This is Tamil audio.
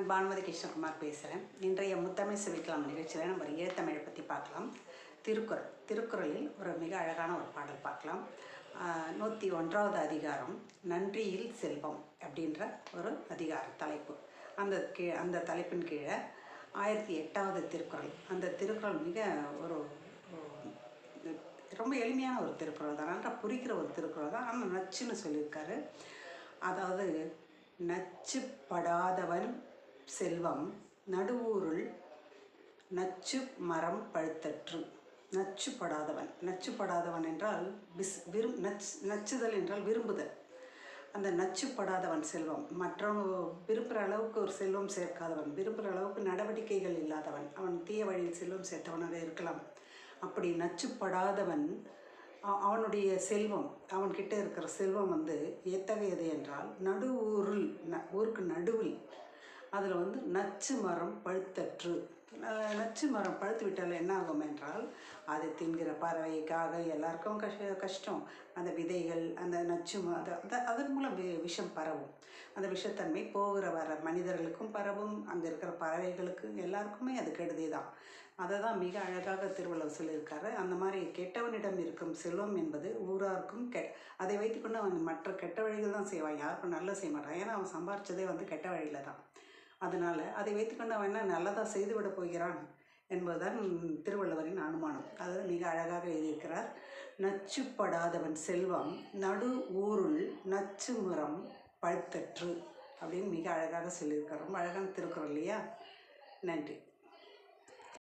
பானுமதி கிருஷ்ணகுமார் பேசுகிறேன். இன்றைய முத்தமிழ் செவிக்கலாம் நிகழ்ச்சியில் நம்ம ஈழத்தமிழை பற்றி பார்க்கலாம். திருக்குறளில் ஒரு மிக அழகான ஒரு பாடல் பார்க்கலாம். 101வது அதிகாரம் நன்றியில் செல்வம் அப்படின்ற ஒரு தலைப்பு. அந்த தலைப்பின் கீழே 1008வது திருக்குறள். அந்த திருக்குறள் மிக ரொம்ப எளிமையான ஒரு திருக்குறள் தான், நல்லா புரிக்கிற ஒரு திருக்குறள் தான். ஆனால் நச்சுன்னு சொல்லியிருக்காரு. அதாவது, நச்சுப்படாதவன் செல்வம் நடுவூருள் நச்சு மரம் பழுத்தற்று. நச்சுப்படாதவன் என்றால் நச்சுதல் என்றால் விரும்புதல். அந்த நச்சுப்படாதவன் செல்வம், மற்றவங்க விரும்புகிற அளவுக்கு ஒரு செல்வம் சேர்க்காதவன், விரும்புகிற அளவுக்கு நடவடிக்கைகள் இல்லாதவன், அவன் தீய வழியில் செல்வம் சேர்த்தவனாக இருக்கலாம். அப்படி நச்சுப்படாதவன் அவனுடைய செல்வம், அவன்கிட்ட இருக்கிற செல்வம் எத்தகையது என்றால் ஊருக்கு நடுவில் அதில் நச்சு மரம் பழுத்தற்று. நச்சு மரம் பழுத்து விட்டால் என்ன ஆகும் என்றால், அது தின்கிற பறவைக்காக எல்லாருக்கும் கஷ்டம். அந்த விதைகள், அந்த நச்சு அதன் மூலம் விஷம் பரவும். அந்த விஷத்தன்மை போகிற வர மனிதர்களுக்கும் பரவும், அங்கே இருக்கிற பறவைகளுக்கு எல்லாருக்குமே அது கெடுதி தான். அதை தான் மிக அழகாக திருவள்ளுவர் சொல்லியிருக்காரு. அந்த மாதிரி கெட்டவனிடம் இருக்கும் செல்வம் என்பது ஊராருக்கும் அதை வைத்துக்கொண்டு அவன் மற்ற கெட்ட வழிகள் தான் செய்வான், யாருக்கும் நல்ல செய்ய மாட்டான். ஏன்னா அவன் சம்பாரிச்சதே கெட்ட வழியில் தான். அதனால் அதை வைத்துக்கொண்டு அவன் என்ன நல்லதாக செய்துவிட போகிறான் என்பதுதான் திருவள்ளுவரின் அனுமானம். அது மிக அழகாக எழுதியிருக்கிறார். நச்சுப்படாதவன் செல்வம் நடு ஊருள் நச்சு மரம் பழுத்தற்று அப்படின்னு மிக அழகாக சொல்லியிருக்கார். ரொம்ப அழகான திருக்குறள் இல்லையா? நன்றி.